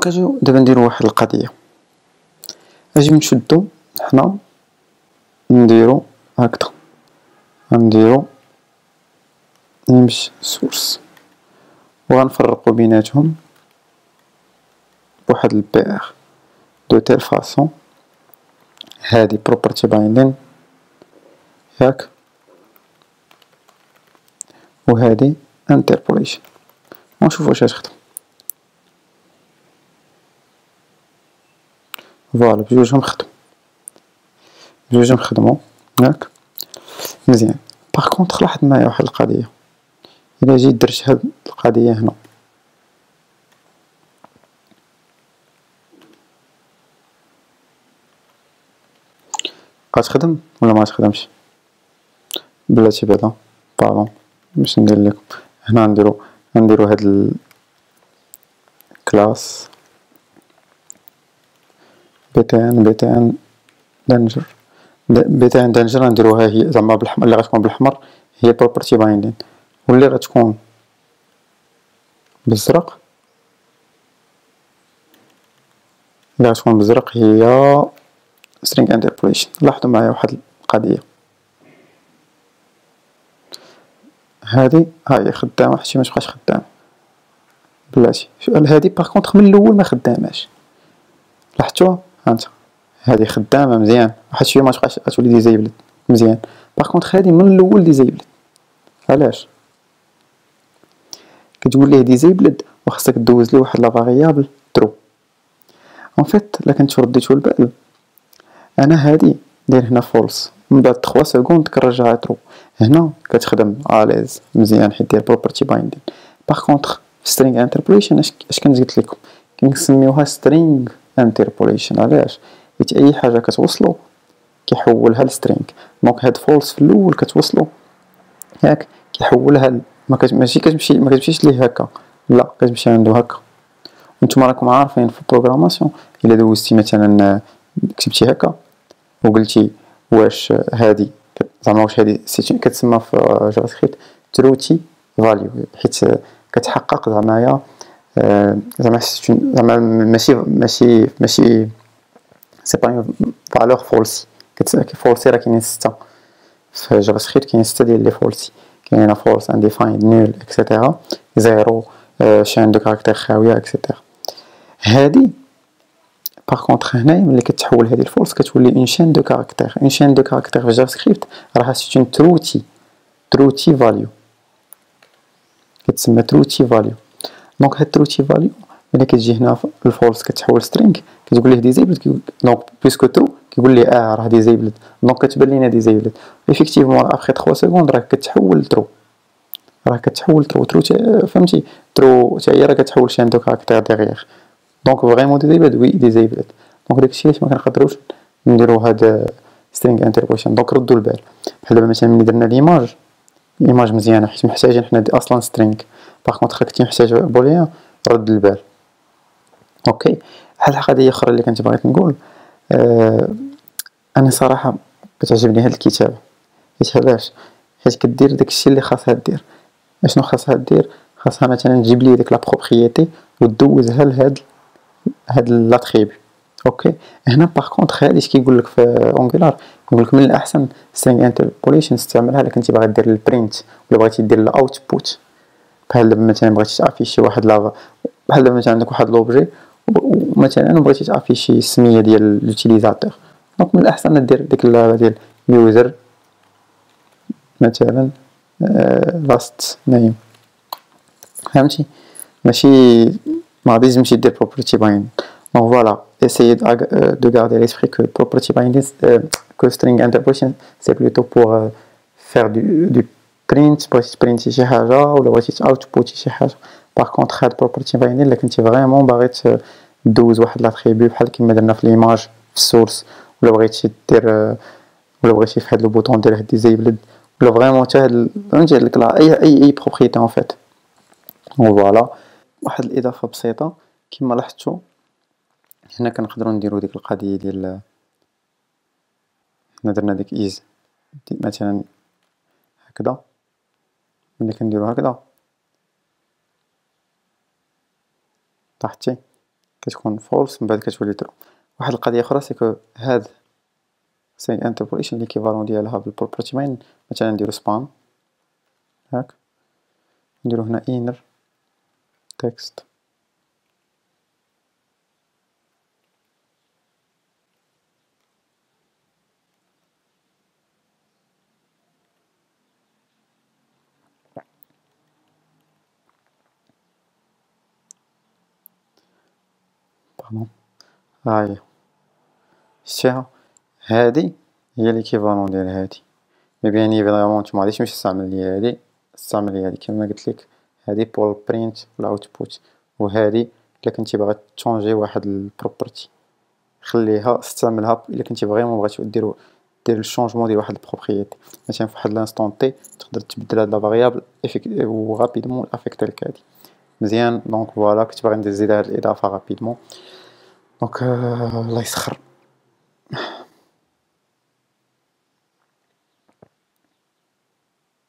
دونك اجيو دابا نديرو واحد القضيه، اجيو نشدو حنا نديرو هكذا، غنديرو image source وغنفرقو بيناتهم بواحد البير دو تيل فاصون. هادي property binding ياك، وهادي interpolation، ونشوفو واش غتخدم. فوالا بجوجهم خدمو، بجوجهم خدمو ياك مزيان. باغ كونطخ لاحظ معايا واحد القضيه، الا جيت درت هاد القضيه هنا غتخدم ولا ما غتخدمش؟ بلاتي بعدا باردون باش ندير لكم هنا، نديرو هاد الكلاس بي تي ان دانجر، غنديروها هي زعما بالحمر، اللي غتكون بالحمر هي بروبرتي بايندين، واللي غتكون بالزرق هي string interpolation. لاحظوا معايا واحد القضيه، هادي هاهي خدامه حتى ما تبقاش خدامه بلاتي. هادي باغ كونطخ من الاول ما خداماش، لاحظتوها هانتا، هادي خدامه مزيان واحد شويه ما تبقاش تولي ديزايبل مزيان. باغ كونطخ هادي من الاول ديزايبل، علاش؟ كتقول ليه ديزايبل وخاصك دوز ليه واحد لا فاريابل ترو. اون فيت الا كنتو رديتو البال، انا هادي داير هنا فولس، من بعد 3 سكوند كنرجعها ترو، هنا كتخدم اليز مزيان حيت داير بروبرتي بايندين. باغ كونطخ في سترينغ انتربوليشن اش كنت قلت لكم، كنسميوها سترينغ انتربوليشن. علاش؟ حيت اي حاجه كتوصلو كيحولها لسترينغ. دونك هاد فولس في الاول كتوصلو ياك كيحولها ماشي ما كتمشيش ليه هكا، لا كتمشي عنده هكا. وانتم راكم عارفين في البروغراماسيون الا دوزتي مثلا كتبتي هكا وقلتي واش هادي زعما واش هادي كتسمى في جافا سكريبت تروتي فاليو، حيت كتحقق زعما زعما ماشي سي با فالور فولسي. فولسي راه كاينين 6 في جافا سكريبت، كاينين 6 ديال لي فولسي، كاينه فولس انديفايند نول اكسيتيرا، زيرو شين دو كاركتير خاويه اكسيتيرا. هادي باغ كونطخ هنايا ملي كتحول هادي الفولس كتولي اون شين دو كاركتير. اون شين دو كاركتير في جافا سكريبت راها سيت اون تروتي فاليو، كتسمى تروتي فاليو. دونك هاد تروتي فاليو ملي كتجي هنا الفولس كتحول سترينغ كتقول ليه ديزيبل، دونك بيسكو ترو كيقول لي راه ديزيبل، دونك كتبان لينا ديزيبل. ايفيكتيفمون ابخي 3 سكوند راه كتحول ترو، ترو فهمتي؟ ترو حتى هي راه كتحول شين دو كاركتير ديغيغ. دونك فريمون ديزيبل وي ديزيبل. دونك داكشي علاش ما كنقدروش نديرو هاد سترينغ انتربوليشن. دونك ردوا البال، بحال دابا مثلا ملي درنا ليماج مزيانه حيت محتاجين حنا اصلا سترينغ، باغ كونطخ كنتي محتاج بوليان رد البال. اوكي، واحد القضيه اخرى اللي كنت بغيت نقول، انا صراحه كتعجبني هاد الكتابه، حيت علاش؟ حيت كدير داكشي اللي خاصها دير. اشنو خاصها دير؟ خاصها مثلا تجيب لي ديك لا بروبريتي ودوزها هاد لاتريبي. اوكي، هنا باغ كونطخ هادي اش كيقول لك في اونغولار، يقول لك من الاحسن سترينغ انتربوليشن تستعملها الا كنتي باغي دير البرينت ولا بغيتي دير الاوتبوت. بحال دابا مثلا بغيتي تعافيشي واحد بحال دابا مثلا عندك واحد لوبجي ومثلا بغيتي تعافيشي السميه ديال لوتيليزاتور، دونك من الاحسن دير ديك ديال يوزر مثلا لاست نيم، فهمتي؟ ماشي ما غاديش تمشي دير بروبرتي بايند. دونك فوالا essayez de garder à l'esprit que property binding que string interpolation c'est plutôt pour faire du print، بغيتي تبرينتي شي حاجه ولا بغيتي تاوتبوتي شي حاجه. باغ كونطخ هاد property binding الا كنتي فريمون باغي دوز واحد لاتريبيو بحال كيما درنا في ليماج في السورس، ولا بغيتي دير ولا بغيتي في هاد لو بوطون دير هاد ديزايبل، ولا فريمون حتى هاد فهمتي هاد اي بروبريتي اون فيت. فوالا واحد الاضافه بسيطه كما لاحظتوا هنا كنقدروا نديروا ديك القضيه ديال حنا درنا ديك ايز مثلا هكذا، ملي كنديروا هكذا لاحظتي كتكون فولس من بعد كتولي ترو. واحد القضيه اخرى سي كو هاد سي انتربوليشن ليكيفالون ديالها بالبروبرتي مين. مثلا نديرو سبان هاك، نديرو هنا inner text باردون ها هي شتيها. هادي هي ليكيفالون ديال هادي، مي بيان ايفيدامون نتوما مغاديش تمشي تستعمل لي هادي، تستعمل لي هادي كيما قلت هادي بور البرينت والاوتبوت، وهادي الا كنتي باغي تشونجي واحد البروبرتي خليها استعملها الا كنتي فريمون بغيتو دير الشونجمون ديال واحد البروبريتي. مثلا فواحد لانستون تي تقدر تبدل هاد لا فاريابل و غابيدمون افيكتي لك هادي مزيان. دونك فوالا كنت باغي نزيد هاد الاضافه غابيدمون. دونك الله يسخر.